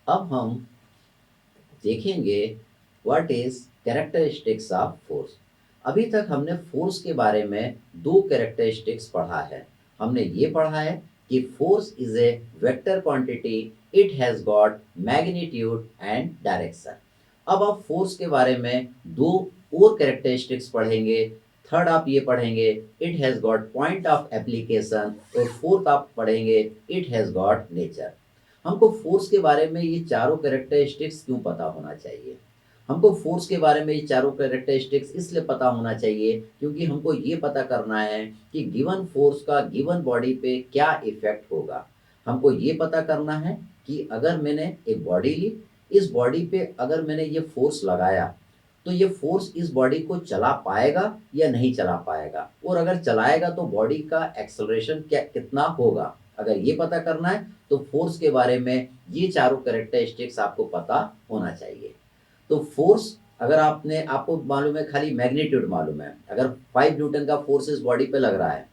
अब हम देखेंगे what is characteristics of force. अभी तक हमने फोर्स के बारे में दो कैरेक्टरिस्टिक्स पढ़ा है। हमने ये पढ़ा है कि force is a vector quantity, it has got magnitude and direction. अब आप फोर्स के बारे में दो और कैरेक्टरिस्टिक्स पढ़ेंगे। थर्ड आप ये पढ़ेंगे it has got point of application, और फोर्थ आप पढ़ेंगे इट हैज गॉट नेचर। हमको फोर्स के बारे में ये चारों कैरेक्टरिस्टिक्स क्यों पता होना चाहिए? हमको फोर्स के बारे में ये चारों कैरेक्टरिस्टिक्स इसलिए पता होना चाहिए क्योंकि हमको ये पता करना है कि गिवन फोर्स का गिवन बॉडी पे क्या इफेक्ट होगा। हमको ये पता करना है कि अगर मैंने एक बॉडी ली, इस बॉडी पे अगर मैंने ये फोर्स लगाया तो ये फोर्स इस बॉडी को चला पाएगा या नहीं चला पाएगा, और अगर चलाएगा तो बॉडी का एक्सेलरेशन क्या कितना होगा। अगर ये पता करना है तो फोर्स के बारे में ये चारों कैरेक्टरिस्टिक्स आपको पता होना चाहिए। तो फोर्स, अगर आपने आपको मालूम है, खाली मैग्नीट्यूड मालूम है, अगर 5 न्यूटन का फोर्स इस बॉडी पे लग रहा है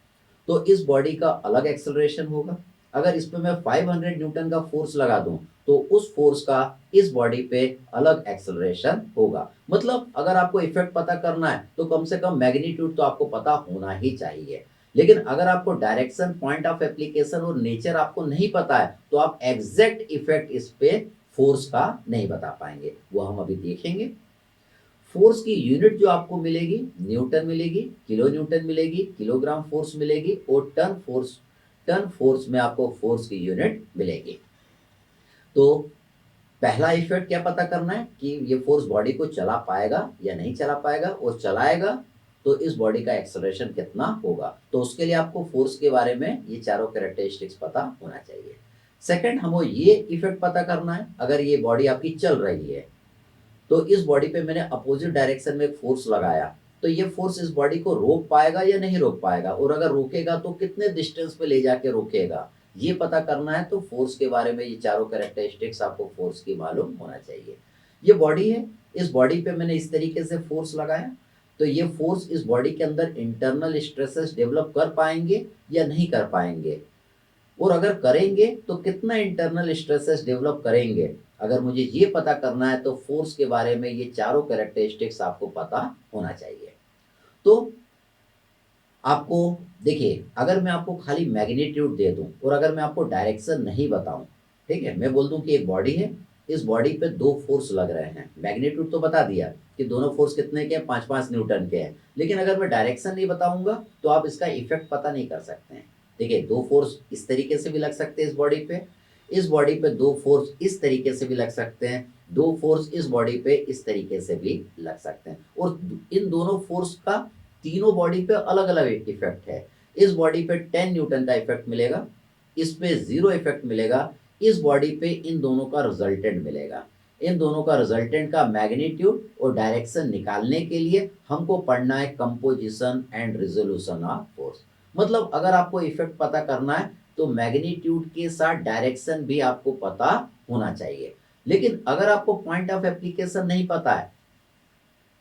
तो इस बॉडी का अलग एक्सेलरेशन होगा। अगर इस पे मैं 500 न्यूटन का फोर्स लगा दूं तो उस फोर्स का इस बॉडी पे अलग एक्सेलरेशन होगा। मतलब अगर आपको इफेक्ट पता करना है तो कम से कम मैग्नीट्यूड तो आपको पता होना ही चाहिए। लेकिन अगर आपको डायरेक्शन, पॉइंट ऑफ एप्लीकेशन और नेचर आपको नहीं पता है तो आप एग्जैक्ट इफेक्ट इस पे फोर्स का नहीं बता पाएंगे। वो हम अभी देखेंगे। फोर्स की यूनिट जो आपको मिलेगी, न्यूटन मिलेगी, किलो न्यूटन मिलेगी, किलोग्राम फोर्स मिलेगी, और टन फोर्स में आपको फोर्स की यूनिट मिलेगी। तो पहला इफेक्ट क्या पता करना है कि ये फोर्स बॉडी को चला पाएगा या नहीं चला पाएगा, और चलाएगा तो इस बॉडी का एक्सेलरेशन कितना होगा। तो उसके लिए आपको फोर्स के बारे में ये चारों कैरेक्टरिस्टिक्स पता होना चाहिए। सेकंड, हमको ये इफेक्ट पता करना है, अगर ये बॉडी आपकी चल रही है तो इस बॉडी पे मैंने अपोजिट डायरेक्शन में एक फोर्स लगाया, तो ये फोर्स इस बॉडी को रोक पाएगा या नहीं रोक पाएगा, और अगर रोकेगा तो कितने डिस्टेंस पे ले जाके रोकेगा। ये पता करना है तो फोर्स के बारे में ये चारों कैरेक्टरिस्टिक्स आपको फोर्स की मालूम होना चाहिए। ये बॉडी है, इस बॉडी पे मैंने इस तरीके से फोर्स लगाया, तो ये फोर्स इस बॉडी के अंदर इंटरनल स्ट्रेसेस डेवलप कर पाएंगे या नहीं कर पाएंगे, और अगर करेंगे तो कितना इंटरनल स्ट्रेसेस डेवलप करेंगे। अगर मुझे ये पता करना है तो फोर्स के बारे में ये चारों कैरेक्टरिस्टिक्स आपको पता होना चाहिए। तो आपको देखिए, अगर मैं आपको खाली मैग्नीट्यूड दे दूं और अगर मैं आपको डायरेक्शन नहीं बताऊं, ठीक है, मैं बोल दूं कि एक बॉडी है, इस बॉडी पे दो फोर्स लग रहे हैं, मैग्नीट्यूड तो बता दिया कि दोनों फोर्स कितने के हैं, 5-5 न्यूटन के हैं, लेकिन अगर मैं डायरेक्शन नहीं बताऊंगा तो आप इसका इफेक्ट पता नहीं कर सकते हैं। देखिए, दो फोर्स इस तरीके से भी लग सकते हैं इस बॉडी पे, इस बॉडी पे दो फोर्स इस तरीके से भी लग सकते हैं, दो फोर्स इस बॉडी पे इस तरीके से भी लग सकते हैं, और इन दोनों फोर्स का तीनों बॉडी पे अलग अलग इफेक्ट है। इस बॉडी पे 10 न्यूटन का इफेक्ट मिलेगा, इस पे 0 इफेक्ट मिलेगा, इस बॉडी पे इन दोनों का रिजल्टेंट मिलेगा। इन दोनों का रिजल्टेंट का मैग्नीट्यूड और डायरेक्शन निकालने के लिए हमको पढ़ना है composition and resolution of force. मतलब अगर आपको इफेक्ट पता करना है तो मैग्नीट्यूड के साथ डायरेक्शन भी आपको पता होना चाहिए। लेकिन अगर आपको पॉइंट ऑफ एप्लीकेशन नहीं पता है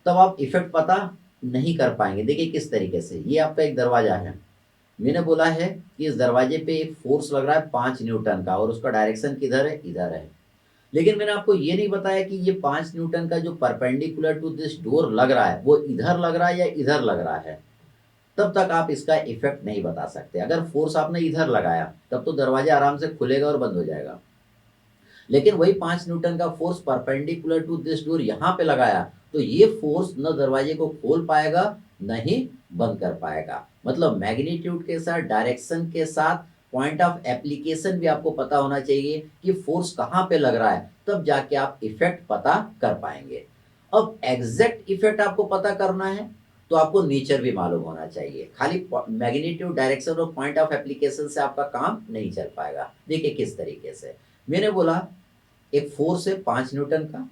तब आप इफेक्ट पता नहीं कर पाएंगे। देखिए किस तरीके से, ये आपका एक दरवाजा है, मैंने बोला है कि इस दरवाजे पे एक फोर्स लग रहा है 5 न्यूटन का, और उसका डायरेक्शन किधर है, इधर है। लेकिन मैंने आपको ये नहीं बताया कि ये 5 न्यूटन का जो परपेंडिकुलर टू दिस डोर लग रहा है वो इधर लग रहा है या इधर लग रहा है। तब तक आप इसका इफेक्ट नहीं बता सकते। अगर फोर्स आपने इधर लगाया तब तो दरवाजा आराम से खुलेगा और बंद हो जाएगा, लेकिन वही 5 न्यूटन का force perpendicular to this door यहाँ पे लगाया तो ये फोर्स न दरवाजे को खोल पाएगा न ही बंद कर पाएगा। मतलब मैग्नीट्यूड के साथ, डायरेक्शन के साथ, पॉइंट ऑफ एप्लीकेशन भी आपको पता होना चाहिए कि फोर्स कहाँ पे लग रहा है, तब जाके आप इफेक्ट पता कर पाएंगे। अब एग्जैक्ट इफेक्ट आपको पता करना है तो आपको नेचर भी मालूम होना चाहिए। खाली मैग्नीट्यूड, डायरेक्शन और पॉइंट ऑफ एप्लीकेशन से आपका काम नहीं चल पाएगा। देखिए किस तरीके से, मैंने बोला एक फोर्स है 5 न्यूटन का,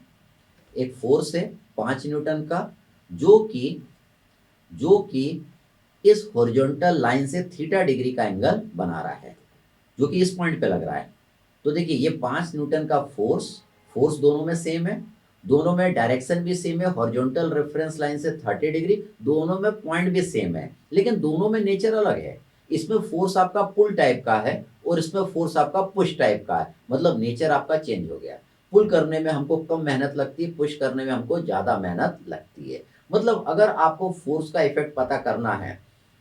एक फोर्स है 5 न्यूटन का, जो कि जो कि इस हॉरिजॉन्टल लाइन से थीटा डिग्री का एंगल बना रहा है, जो कि इस पॉइंट पे लग रहा है। तो देखिए ये 5 न्यूटन का फोर्स, फोर्स दोनों में सेम है, दोनों में डायरेक्शन भी सेम है, हॉरिजॉन्टल रेफरेंस लाइन से 30 डिग्री, दोनों में पॉइंट भी सेम है, लेकिन दोनों में नेचर अलग है। इसमें फोर्स आपका पुल टाइप का है और इसमें फोर्स आपका पुश टाइप का है, मतलब नेचर आपका चेंज हो गया। पुल करने में हमको कम मेहनत लगती है, पुश करने में हमको ज़्यादा मेहनत लगती है। मतलब अगर आपको फोर्स का इफेक्ट पता करना है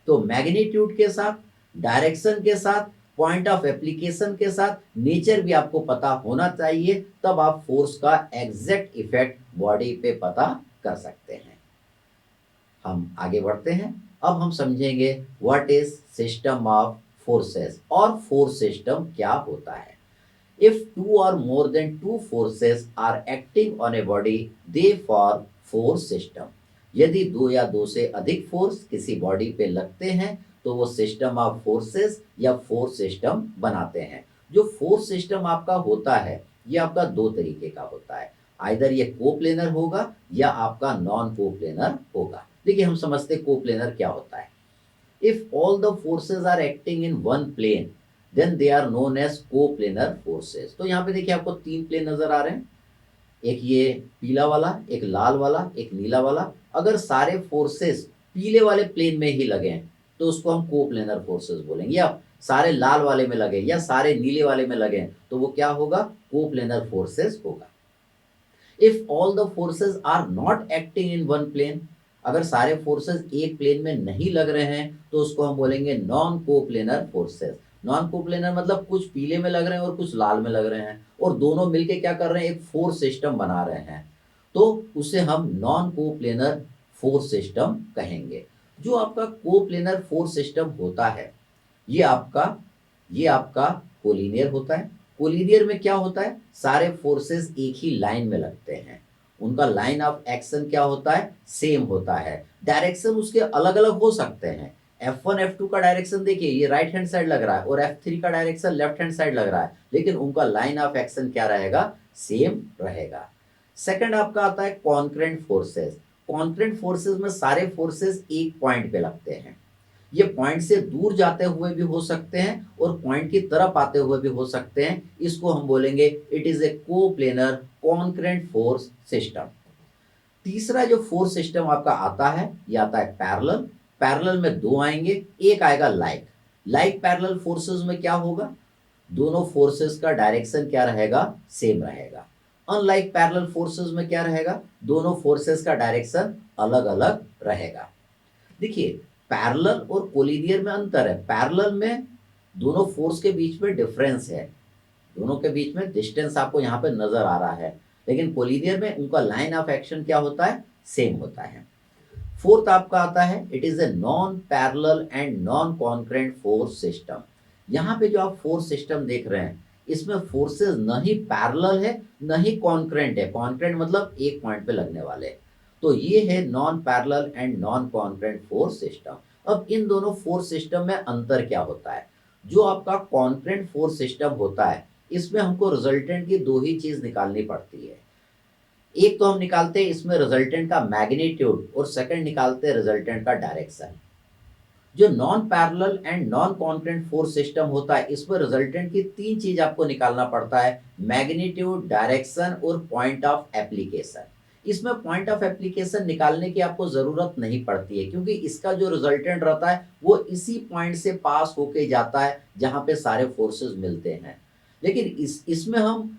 तो मैग्नीट्यूड के साथ, डायरेक्शन के साथ, पॉइंट ऑफ एप्लीकेशन के साथ नेचर भी आपको पता होना चाहिए, तब आप फोर्स का एग्जैक्ट इफेक्ट बॉडी पे पता कर सकते हैं। हम आगे बढ़ते हैं। अब हम समझेंगे what is system of forces और फोर्स सिस्टम क्या होता है। If two or more than two forces are acting on a body, they form force system. यदि दो या दो से अधिक फोर्स किसी बॉडी पे लगते हैं तो वो सिस्टम ऑफ फोर्सेस या फोर्स सिस्टम बनाते हैं। जो फोर्स सिस्टम आपका होता है ये आपका दो तरीके का होता है, आइदर ये कोप्लेनर होगा या आपका नॉन कोप्लेनर होगा। देखिए हम समझते कोप्लेनर क्या होता है। If all the forces are acting in one plane, then they are known as coplanar forces। तो यहाँ पे देखिए आपको तीन प्लेन नजर आ रहे हैं, एक ये पीला वाला, एक लाल वाला, एक नीला वाला। अगर सारे फोर्सेस पीले वाले प्लेन में ही लगे हैं तो उसको हम कोप्लेनर फोर्सेस बोलेंगे, या सारे लाल वाले में लगे या सारे नीले वाले में लगे तो वो क्या होगा, कोप्लेनर फोर्सेस होगा। If all the forces are not acting in one plane, अगर सारे फोर्सेस एक प्लेन में नहीं लग रहे हैं तो उसको हम बोलेंगे non coplanar forces. Non coplanar मतलब कुछ पीले में लग रहे हैं और कुछ लाल में लग रहे हैं और दोनों मिलके क्या कर रहे हैं, एक फोर्स सिस्टम बना रहे हैं, तो उसे हम नॉन कोप्लेनर फोर्स सिस्टम कहेंगे। जो आपका कोप्लेनर फोर्स सिस्टम होता है ये आपका कोलिनियर होता है। कोलिनियर में क्या होता है, सारे फोर्सेस एक ही लाइन में लगते हैं, उनका लाइन ऑफ एक्शन क्या होता है, सेम होता है। डायरेक्शन उसके अलग अलग हो सकते हैं। F1 F2 का डायरेक्शन देखिए ये राइट हैंड साइड लग रहा है और F3 का डायरेक्शन लेफ्ट हैंड साइड लग रहा है, लेकिन उनका लाइन ऑफ एक्शन क्या रहेगा, सेम रहेगा। सेकंड आपका आता है कॉन्करेंट फोर्सेस। कॉन्करेंट फोर्सेस में सारे फोर्सेस एक पॉइंट पे लगते हैं। ये पॉइंट से दूर जाते हुए भी हो सकते हैं और पॉइंट की तरफ आते हुए भी हो सकते हैं। इसको हम बोलेंगे it is a coplanar concurrent force system. तीसरा जो फोर्स सिस्टम आपका आता है ये आता है पैरेलल। पैरेलल में दो आएंगे, एक आएगा लाइक। लाइक पैरेलल फोर्सेस में क्या होगा, दोनों फोर्सेस का डायरेक्शन क्या रहेगा, सेम रहेगा। अनलाइक पैरेलल फोर्सेस में क्या रहेगा, दोनों फोर्सेस का डायरेक्शन अलग अलग रहेगा। देखिए पैरेलल और कोलिनियर में अंतर है। पैरेलल में दोनों फोर्स के बीच में डिफरेंस है, दोनों के बीच में डिस्टेंस आपको यहाँ पे नजर आ रहा है, लेकिन कोलिनियर में उनका लाइन ऑफ एक्शन क्या होता है, सेम होता है। फोर्थ आपका आता है it is a non parallel and non concurrent force system. यहाँ पे जो आप फोर्स सिस्टम देख रहे हैं इसमें फोर्सेस न ही पैरेलल है न ही कॉन्करेंट है। कॉन्करेंट मतलब एक पॉइंट पे लगने वाले, तो ये है non parallel and non concurrent force system. अब इन दोनों फोर्स सिस्टम में अंतर क्या होता है। जो आपका कॉन्करेंट फोर्स सिस्टम होता है इसमें हमको रिजल्टेंट की दो ही चीज निकालनी पड़ती है। एक तो हम निकालते हैं इसमें रिजल्टेंट का मैग्नीट्यूड और सेकंड निकालते हैं रिजल्टेंट का डायरेक्शन। जो non parallel and non concurrent force system होता है इसमें रिजल्टेंट की तीन चीज आपको निकालना पड़ता है, मैग्नीट्यूड, डायरेक्शन और पॉइंट ऑफ एप्लीकेशन। इसमें पॉइंट ऑफ एप्लीकेशन निकालने की आपको जरूरत नहीं पड़ती है क्योंकि इसका जो रिजल्टेंट रहता है वो इसी पॉइंट से पास होके जाता है जहां पे सारे फोर्सेस मिलते हैं। लेकिन इसमें हम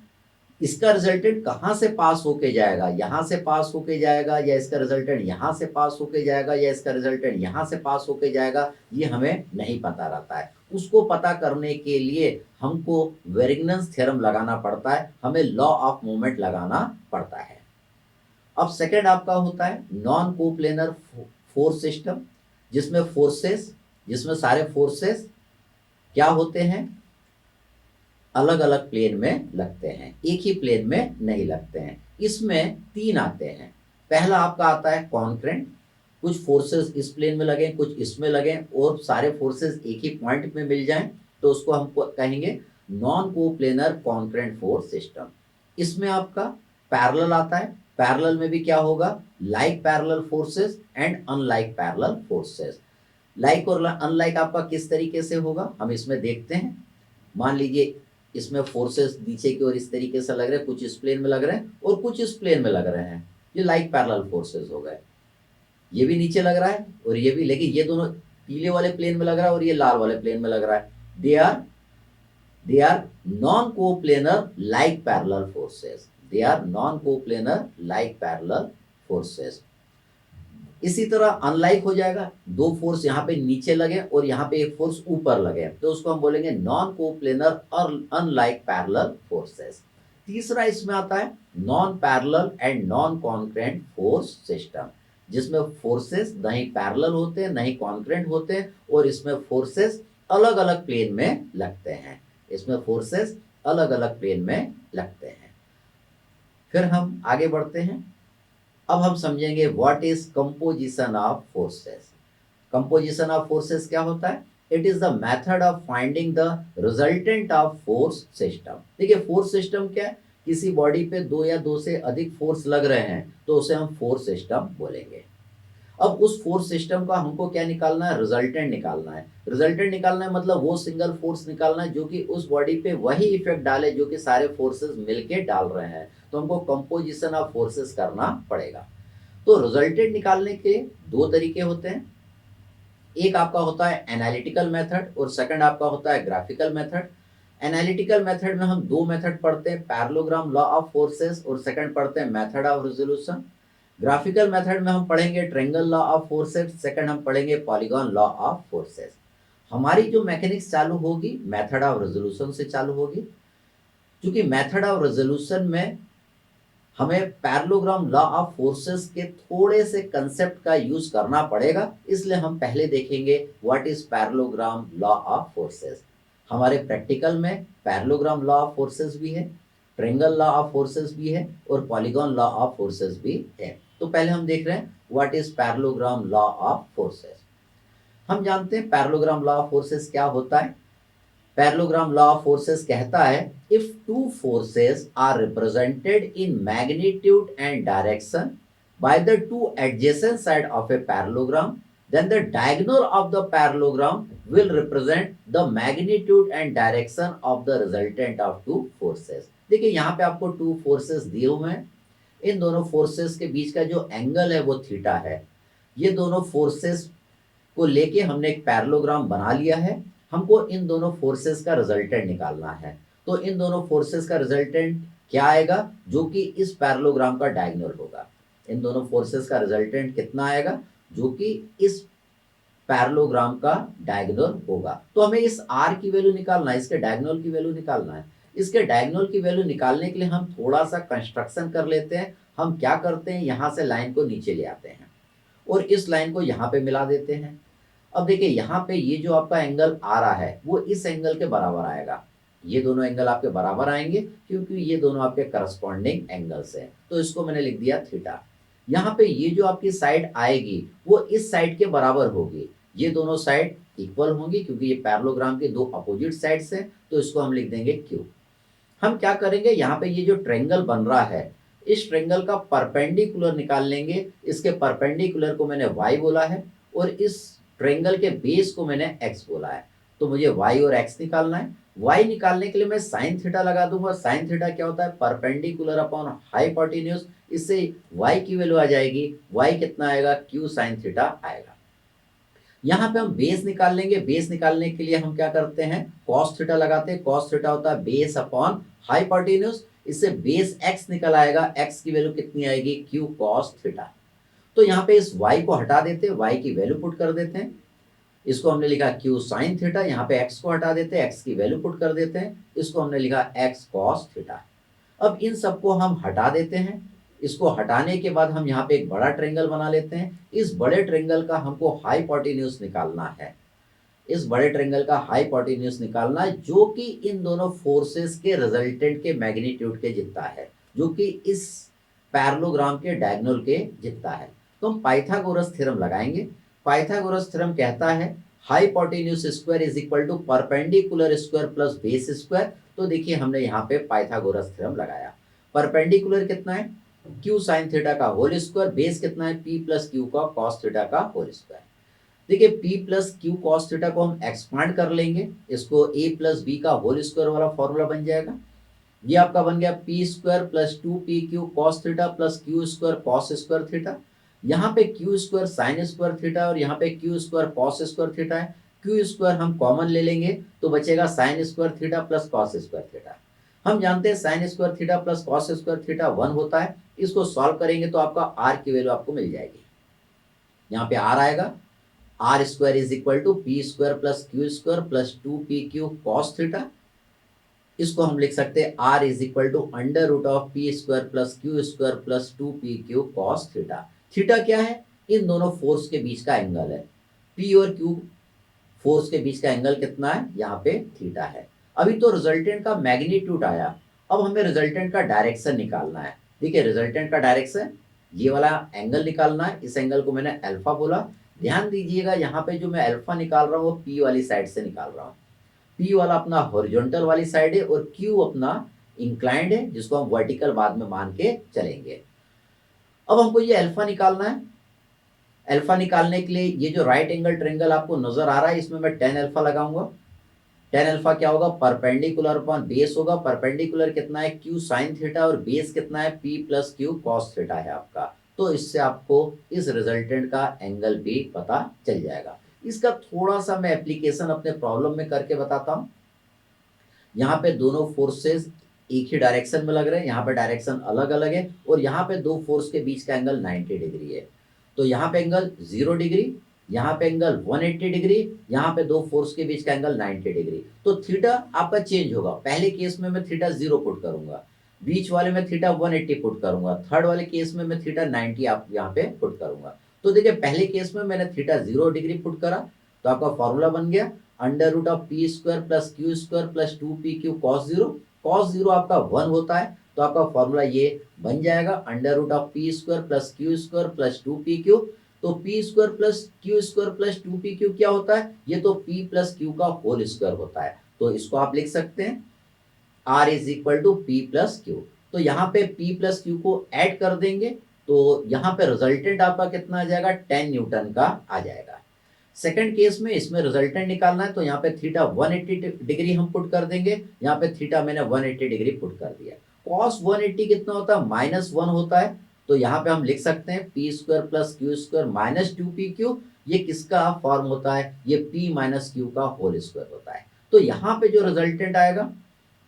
इसका रिजल्टेंट कहाँ से पास होके जाएगा, यहाँ से पास होके जाएगा या इसका रिजल्टेंट यहाँ से पास होके जाएगा या इसका रिजल्टेंट यहाँ से पास होके जाएगा, ये हमें नहीं पता रहता है। उसको पता करने के लिए हमको वेरिग्नन्स थ्योरम लगाना पड़ता है, हमें लॉ ऑफ मूवमेंट लगाना पड़ता है। अब सेकंड आपका होता है नॉन कोप्लेनर फोर्स सिस्टम, जिसमें सारे फोर्सेस क्या होते हैं, अलग अलग प्लेन में लगते हैं, एक ही प्लेन में नहीं लगते हैं। इसमें तीन आते हैं। पहला आपका आता है कॉन्करेंट, कुछ फोर्सेस इस प्लेन में लगे कुछ इसमें लगे और सारे फोर्सेस एक ही पॉइंट में मिल जाएं तो उसको हम कहेंगे non coplanar concurrent force system. इसमें आपका पैरेलल आता है। पैरेलल में भी क्या होगा, like parallel forces and unlike parallel forces. Like और अनलाइक आपका किस तरीके से होगा हम इसमें देखते हैं। मान लीजिए इसमें फोर्सेस नीचे की ओर इस तरीके से लग रहे हैं, कुछ इस प्लेन में लग रहे हैं और कुछ इस प्लेन में लग रहे हैं, ये लाइक पैरेलल फोर्सेस हो गए। ये भी नीचे लग रहा है और ये भी, लेकिन ये दोनों पीले वाले प्लेन में लग रहा है और ये लाल वाले प्लेन में लग रहा है। They are non coplanar like parallel forces. They are non coplanar like parallel forces. इसी तरह अनलाइक हो जाएगा, दो फोर्स यहाँ पे नीचे लगे और यहाँ पे एक फोर्स ऊपर लगे, तो उसको हम बोलेंगे नॉन कोप्लेनर और अनलाइक पैरेलल फोर्सेस। तीसरा इसमें आता है non parallel and non concurrent force system, जिसमें फोर्सेस न ही पैरेलल होते हैं न ही कॉन्करेंट होते हैं, और इसमें फोर्सेस अलग अलग प्लेन में लगते हैं। इसमें फोर्सेस अलग अलग प्लेन में लगते हैं। फिर हम आगे बढ़ते हैं। अब हम समझेंगे what is composition of forces. Composition of forces क्या होता है? It is the method of finding the resultant of force system. देखिए फोर्स सिस्टम क्या है? किसी बॉडी पे दो या दो से अधिक फोर्स लग रहे हैं तो उसे हम फोर्स सिस्टम बोलेंगे। अब उस फोर्स सिस्टम का हमको क्या निकालना है? रिजल्टेंट निकालना है। रिजल्टेंट निकालना है मतलब वो सिंगल फोर्स निकालना है जो कि उस बॉडी पे वही इफेक्ट डाले जो कि सारे फोर्सेस मिलके डाल रहे हैं, तो हमको कंपोजिशन ऑफ फोर्सेस करना पड़ेगा। तो रिजल्टेंट निकालने के दो तरीके होते हैं। एक आपका होता है एनालिटिकल मेथड और सेकंड आपका होता है ग्राफिकल मेथड। एनालिटिकल मेथड में हम दो मेथड पढ़ते हैं, पैरेललोग्राम लॉ ऑफ फोर्सेस और सेकंड पढ़ते हैं method of resolution. Graphical method में हम पढ़ेंगे triangle law of forces, second हम पढ़ेंगे पॉलीगॉन लॉ ऑफ फोर्सेस। हमारी जो मैकेनिक्स चालू होगी मेथड ऑफ रिजोल्यूशन से चालू होगी, क्योंकि मेथड ऑफ रिजोल्यूशन में हमें पैरेललोग्राम लॉ ऑफ फोर्सेस के थोड़े से कंसेप्ट का यूज करना पड़ेगा, इसलिए हम पहले देखेंगे what is parallelogram law of forces. हमारे प्रैक्टिकल में पैरेललोग्राम लॉ ऑफ फोर्सेस भी है, ट्रायंगल लॉ ऑफ फोर्सेस भी है और पॉलीगॉन लॉ ऑफ फोर्सेस भी है। तो पहले हम देख रहे हैं what is parallelogram law of forces. हम जानते हैं पैरेललोग्राम लॉ ऑफ फोर्सेस क्या होता है। पैरेललोग्राम लॉ ऑफ फोर्सेस कहता है if two forces are represented in magnitude and direction by the two adjacent side of a parallelogram then the diagonal of the parallelogram will represent the magnitude and direction of the resultant of two forces। देखिए यहाँ पे आपको two forces दिए हुए हैं, इन दोनों forces के बीच का जो एंगल है वो थीटा है। ये दोनों फोर्सेस को लेके हमने एक पैरेललोग्राम बना लिया है। हमको इन दोनों फोर्सेस का रिजल्टेंट निकालना है। तो इन दोनों फोर्सेस का रिजल्टेंट क्या आएगा? जो कि इस पैरेललोग्राम का डायगोनल होगा। इन दोनों फोर्सेस का रिजल्टेंट कितना आएगा? जो कि इस पैरेललोग्राम का डायगोनल होगा। तो हमें इस आर की वैल्यू निकालना है, इसके डायगोनल की वैल्यू निकालना है। इसके डायगोनल की वैल्यू निकालने के लिए हम थोड़ा सा कंस्ट्रक्शन कर लेते हैं। हम क्या करते हैं, यहाँ से लाइन को नीचे ले आते हैं और इस लाइन को यहाँ पे मिला देते हैं। अब देखिए यहाँ पे ये जो आपका एंगल आ रहा है वो इस एंगल के बराबर आएगा। ये दोनों एंगल आपके बराबर आएंगे क्योंकि ये दोनों आपके करस्पॉन्डिंग एंगल्स हैं, तो इसको मैंने लिख दिया थीटा। यहाँ पे ये जो आपकी साइड आएगी वो इस साइड के बराबर होगी। ये दोनों साइड इक्वल होंगी क्योंकि ये पैरेललोग्राम के दो अपोजिट साइड्स हैं, तो इसको हम लिख देंगे क्यू। हम क्या करेंगे, यहाँ पे ये जो ट्रायंगल बन रहा है इस ट्रायंगल का परपेंडिकुलर निकाल लेंगे। इसके परपेंडिकुलर को मैंने y बोला है और इस ट्रायंगल के बेस को मैंने x बोला है। तो मुझे y और x निकालना है। y निकालने के लिए मैं साइन थीटा लगा दूंगा। साइन थीटा क्या होता है? Perpendicular upon hypotenuse. इससे y की वैल्यू आ जाएगी, y कितना आएगा? q साइन थीटा आएगा। यहाँ पे हम बेस निकाल लेंगे। बेस निकालने के लिए हम क्या करते हैं? कॉस थीटा लगाते हैं। कॉस थीटा होता है बेस अपॉन हाइपोटेन्यूज। इससे बेस x निकल आएगा। x की वैल्यू कितनी आएगी? q cos theta. तो यहाँ पे इस y को हटा देते हैं, y की वैल्यू पुट कर देते हैं। इसको हमने लिखा q साइन थीटा। यहाँ पे x को हटा देते हैं, x की वैल्यू पुट कर देते हैं। इसको हमने लिखा x कॉस थीटा। अब इन सबको हम हटा देते हैं। इसको हटाने के बाद हम यहाँ पे एक बड़ा ट्रायंगल बना लेते हैं। इस बड़े ट्रायंगल का हमको हाइपोटेन्यूज निकालना है। इस बड़े ट्रायंगल का हाइपोटेन्यूज निकालना है जो कि इन दोनों फोर्सेस के रिजल्टेंट के मैग्नीट्यूड के जितना है, जो कि इस पैरेललोग्राम के डायगोनल के जितना है। तो हम पाइथागोरस थ्योरम लगाएंगे। पाइथागोरस थ्योरम कहता है hypotenuse square is equal to perpendicular square plus base square. तो देखिए हमने यहाँ पे पाइथागोरस थ्योरम लगाया। परपेंडिकुलर कितना है? q साइन थीटा का होल स्क्वायर। बेस कितना है? p प्लस क्यू का कॉस थीटा का होल स्क्वायर। देखिए p plus Q cos theta को हम एक्सपांड कर लेंगे, इसको a प्लस बी का होल स्क्वायर वाला फॉर्मूला बन जाएगा। ये आपका बन गया p square plus 2pq cos theta plus q square cos square theta. यहाँ पे q square sine square theta और यहाँ पे q square cos square theta है। q स्क्वायर हम कॉमन ले लेंगे तो बचेगा sine square theta plus cos square theta. हम जानते हैं sine square theta plus cos square theta 1 होता है। इसको सॉल्व करेंगे तो आपका आर की वैल्यू आपको मिल जाएगी। यहाँ पे आर आएगा, R square is equal to P square plus Q square plus 2pq cos theta. इसको हम लिख सकते हैं R is equal to under root of P square plus Q square plus 2pq cos theta. Theta क्या है? इन दोनों force के बीच का एंगल है। पी और क्यू फोर्स के बीच का एंगल कितना है? यहाँ पे थीटा है। अभी तो रिजल्टेंट का मैग्नीट्यूड आया, अब हमें रिजल्टेंट का डायरेक्शन निकालना है। देखिए रिजल्टेंट का डायरेक्शन ये वाला एंगल निकालना है। इस एंगल को मैंने अल्फा बोला। ध्यान दीजिएगा यहाँ पे जो मैं अल्फा निकाल रहा हूँ वो पी वाली साइड से निकाल रहा हूँ। पी वाला अपना हॉरिजॉन्टल वाली साइड है और क्यू अपना इंक्लाइंड है, जिसको हम वर्टिकल बाद में मान के चलेंगे। अब हमको ये अल्फा निकालना है। अल्फा निकालने के लिए ये जो राइट एंगल ट्रायंगल आपको नजर आ रहा है, इसमें मैं टेन अल्फा लगाऊंगा। टेन अल्फा क्या होगा? परपेंडिकुलर अपॉन बेस होगा। परपेंडिकुलर कितना है? क्यू साइन थीटा, और बेस कितना है? P plus Q cos theta है आपका। तो इससे आपको इस रिजल्टेंट का एंगल भी पता चल जाएगा। इसका थोड़ा सा मैं एप्लीकेशन अपने प्रॉब्लम में करके बताता हूँ। यहाँ पे दोनों फोर्सेस एक ही डायरेक्शन में लग रहे हैं, यहाँ पे डायरेक्शन अलग अलग है, और यहाँ पे दो फोर्स के बीच का एंगल 90 डिग्री है। तो यहाँ पे एंगल 0 डिग्री, यहाँ पे एंगल 180 डिग्री, यहाँ पे दो फोर्स के बीच का एंगल 90 डिग्री। तो थीटा आपका चेंज होगा। पहले केस में मैं थीटा 0 पुट करूंगा, बीच वाले में थीटा 180 पुट करूंगा, थर्ड वाले केस में मैं थीटा 90 आप यहाँ पे पुट करूंगा। तो देखिए पहले केस में मैंने थीटा 0 डिग्री पुट करा, तो आपका फॉर्मूला बन गया under root of P square plus Q square plus 2pq cos zero. Cos zero आपका 1 होता है, तो आपका फॉर्मूला ये बन जाएगा under root of P square plus Q square plus 2pq। तो P square plus Q square plus 2pq क्या होता है? ये तो p प्लस क्यू का होल स्क्वायर होता है। तो इसको आप लिख सकते हैं R is equal to P plus Q. तो यहाँ पे p प्लस क्यू को ऐड कर देंगे, तो यहाँ पे रिजल्टेंट आपका कितना आ जाएगा? 10 न्यूटन का आ जाएगा। सेकंड केस में इसमें रिजल्टेंट निकालना है, तो यहाँ पे थीटा 180 डिग्री हम पुट कर देंगे। यहाँ पे थीटा मैंने 180 डिग्री पुट कर दिया। कॉस 180 कितना होता है? -1 होता है। तो यहाँ पे हम लिख सकते हैं P square plus Q square minus 2pq। ये किसका फॉर्म होता है? ये p माइनस क्यू का होल स्क्वायर होता है। तो यहाँ पे जो रिजल्टेंट आएगा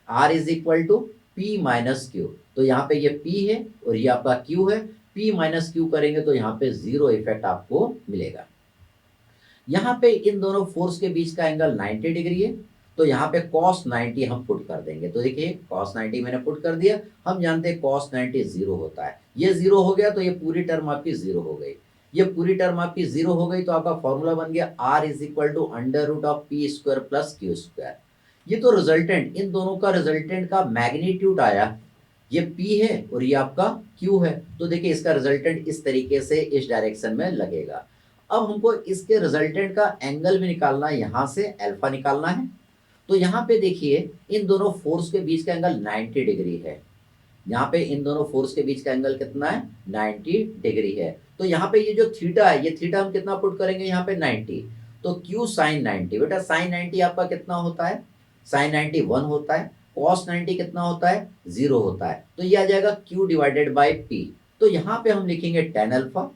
r is equal to p minus Q. तो यहाँ पे ये p है और ये आपका q है। p माइनस क्यू करेंगे तो यहाँ पे जीरो इफेक्ट आपको मिलेगा। यहाँ पे इन दोनों फोर्स के बीच का एंगल 90 डिग्री है, तो यहाँ पे cos 90 हम पुट कर देंगे। तो देखिए cos 90 मैंने पुट कर दिया। हम जानते हैं cos 90 जीरो होता है। ये जीरो हो गया तो ये पूरी टर्म आपकी जीरो हो गई। ये पूरी टर्म आपकी जीरो हो गई, तो आपका फॉर्मूला बन गया r is equal to under root of P square plus Q square. ये तो रिजल्टेंट, इन दोनों का रिजल्टेंट का मैग्नीट्यूड आया। ये p है और ये आपका q है। तो देखिए इसका रिजल्टेंट इस तरीके से इस डायरेक्शन में लगेगा। अब हमको इसके रिजल्टेंट का एंगल भी निकालना है, यहाँ से अल्फा निकालना है। तो यहाँ पे देखिए इन दोनों फोर्स के बीच का एंगल 90 डिग्री है। यहाँ पे इन दोनों फोर्स के बीच का एंगल कितना है? 90 डिग्री है। तो यहाँ पे ये जो थीटा है, ये थीटा हम कितना पुट करेंगे? यहाँ पे 90। तो क्यू साइन 90, बेटा साइन 90 आपका कितना होता है? साइन 90 1 होता है। कॉस 90 कितना होता है? 0 होता है। तो ये आ जाएगा q डिवाइडेड बाई p। तो यहाँ पे हम लिखेंगे टेन अल्फा।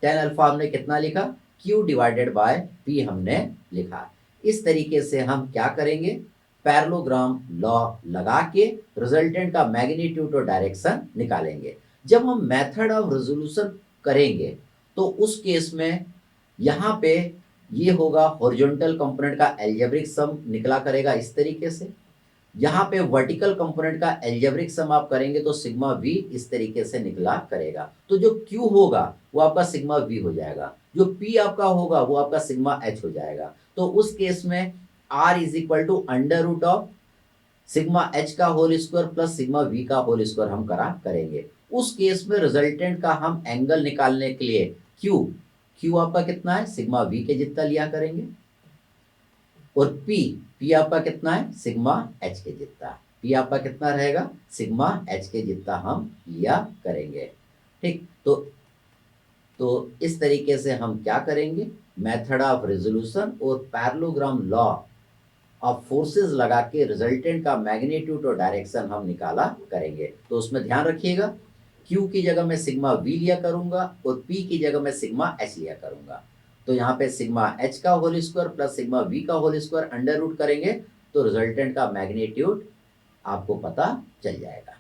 टेन अल्फा हमने कितना लिखा? q डिवाइडेड बाय p हमने लिखा। इस तरीके से हम क्या करेंगे? पैरेललोग्राम लॉ लगा के रिजल्टेंट का मैग्नीट्यूड और डायरेक्शन निकालेंगे। जब हम मेथड ऑफ रेजोल्यूशन करेंगे तो उस केस में यहाँ पे ये होगा हॉरिजॉन्टल कंपोनेंट का एल्जेब्रिक सम निकला करेगा इस तरीके से। यहाँ पे वर्टिकल कंपोनेंट का एल्जेब्रिक सम आप करेंगे तो सिग्मा v इस तरीके से निकला करेगा। तो जो q होगा वो आपका सिग्मा v हो जाएगा, जो p आपका होगा वो आपका सिग्मा h हो जाएगा। तो उस केस में r is equal to under root of sigma h का whole square plus sigma v का होल स्क्वायर हम करेंगे। उस केस में रिजल्टेंट का हम एंगल निकालने के लिए q आपका कितना है? सिग्मा v के जितना लिया करेंगे, और p आपका कितना है? सिग्मा h के जितना। p आपका कितना रहेगा? सिग्मा h के जितना हम लिया करेंगे। ठीक, तो इस तरीके से हम क्या करेंगे? मेथड ऑफ रेजोल्यूशन और पैरेललोग्राम लॉ ऑफ फोर्सेस लगा के रिजल्टेंट का मैग्नीट्यूड और डायरेक्शन हम निकाला करेंगे। तो उसमें ध्यान रखिएगा q की जगह मैं सिग्मा v लिया करूंगा और p की जगह मैं सिग्मा h लिया करूंगा। तो यहाँ पे सिग्मा h का whole square plus sigma v का होल स्क्वायर अंडर रूट करेंगे तो रिजल्टेंट का मैग्नीट्यूड आपको पता चल जाएगा।